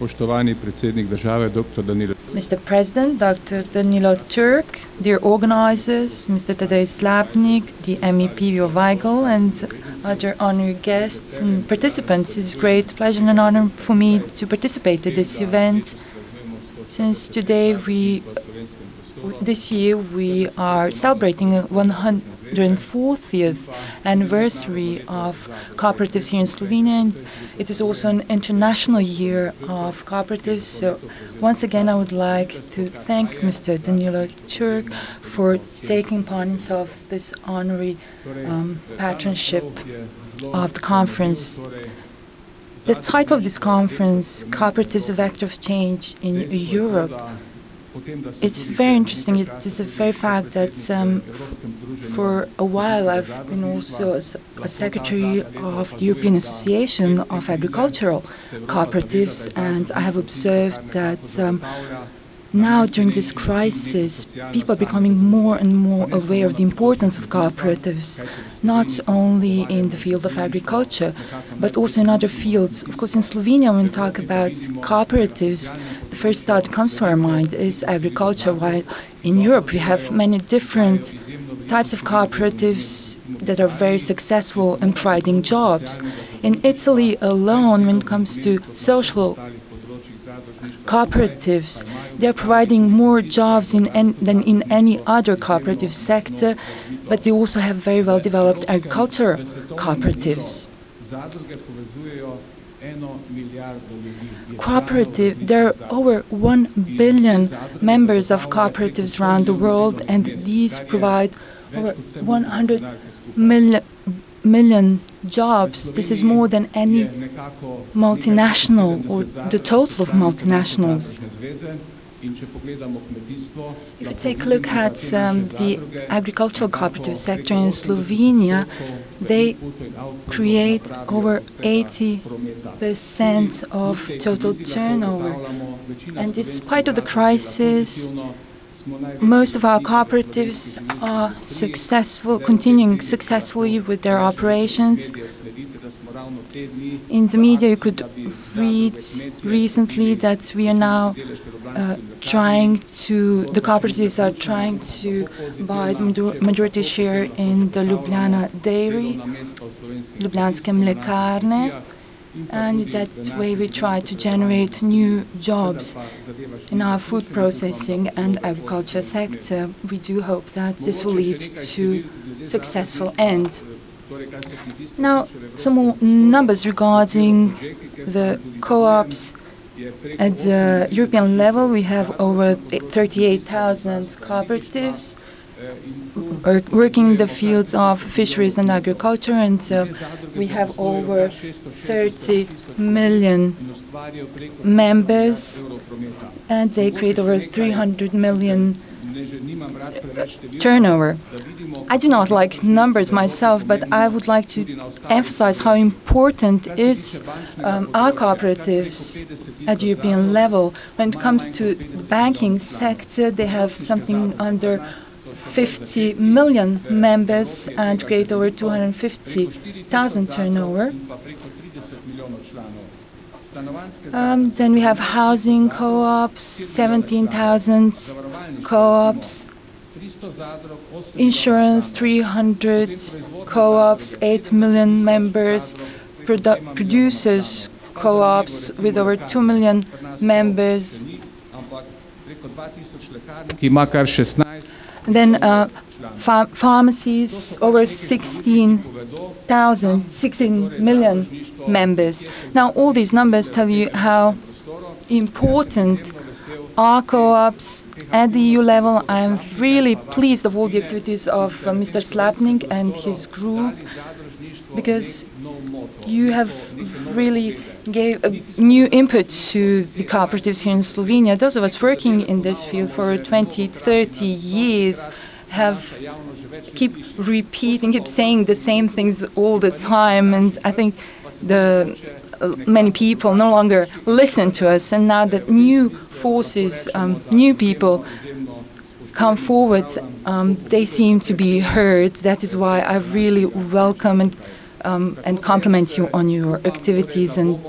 Poštovani predsjednik države, Dr. Danilo. Mr. President, Dr. Danilo Turk, dear organizers, Mr. Tadej Slapnik, the MEP Weigel, and other honored guests and participants. It's a great pleasure and honor for me to participate in this event. Since today, this year, we are celebrating the 140th anniversary of cooperatives here in Slovenia. And it is also an international year of cooperatives. So once again, I would like to thank Mr. Danilo Turk for taking part of this honorary patronship of the conference. The title of this conference, Cooperatives, a Vector of Change in Europe, it's very interesting. It is a very fact that for a while I've been also a secretary of the European Association of Agricultural Cooperatives, and I have observed that now, during this crisis, people are becoming more and more aware of the importance of cooperatives, not only in the field of agriculture, but also in other fields. Of course, in Slovenia, when we talk about cooperatives, the first thought that comes to our mind is agriculture, while in Europe we have many different types of cooperatives that are very successful in providing jobs. In Italy alone, when it comes to social cooperatives, they are providing more jobs than in any other cooperative sector, but they also have very well developed agricultural cooperatives. There are over 1 billion members of cooperatives around the world, and these provide over 100 million jobs. This is more than any multinational or the total of multinationals. If you take a look at the agricultural cooperative sector in Slovenia, they create over 80% of total turnover. And despite of the crisis, most of our cooperatives are continuing successfully with their operations. In the media, you could read recently that we are now the cooperatives are trying to buy the majority share in the Ljubljana dairy, Ljubljanske mlekarne, and that way we try to generate new jobs in our food processing and agriculture sector. We do hope that this will lead to successful end. Now, some more numbers regarding the co-ops. At the European level, we have over 38,000 cooperatives working in the fields of fisheries and agriculture, and we have over 30 million members, and they create over 300 million turnover. I do not like numbers myself, but I would like to emphasize how important is our cooperatives at the European level. When it comes to the banking sector, they have something under 50 million members and create over 250,000 turnover. Then we have housing co-ops, 17,000 co-ops, insurance, 300 co-ops, 8 million members, producers co-ops with over 2 million members. Then pharmacies, over 16 million members. Now, all these numbers tell you how important are co-ops at the EU level. I am really pleased of all the activities of Mr. Slapnik and his group, because you have really gave a new input to the cooperatives here in Slovenia. Those of us working in this field for 20, 30 years keep saying the same things all the time, and I think many people no longer listen to us, and now that new forces, new people come forward, they seem to be heard. That is why I really welcome and compliment you on your activities, and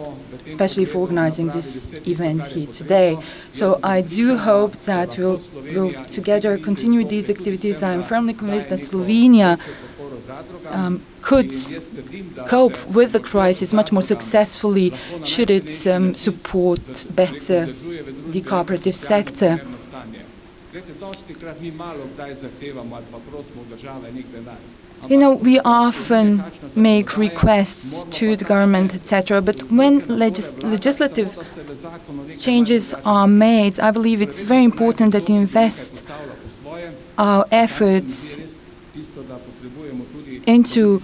especially for organizing this event here today. So I do hope that we'll together continue these activities. I'm firmly convinced that Slovenia could cope with the crisis much more successfully should it support better the cooperative sector. You know, we often make requests to the government, etc., but when legislative changes are made, I believe it's very important that we invest our efforts into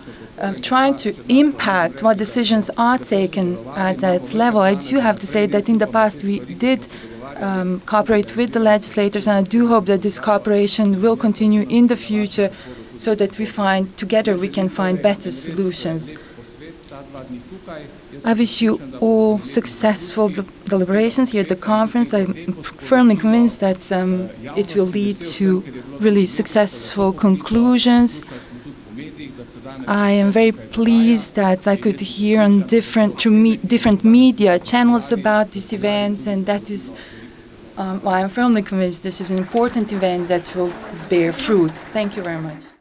trying to impact what decisions are taken at that level. I do have to say that in the past we did cooperate with the legislators, and I do hope that this cooperation will continue in the future so that together we can find better solutions. I wish you all successful deliberations here at the conference. I'm firmly convinced that it will lead to really successful conclusions. I am very pleased that I could hear on different media channels about this event, and that is why I'm firmly convinced this is an important event that will bear fruits. Thank you very much.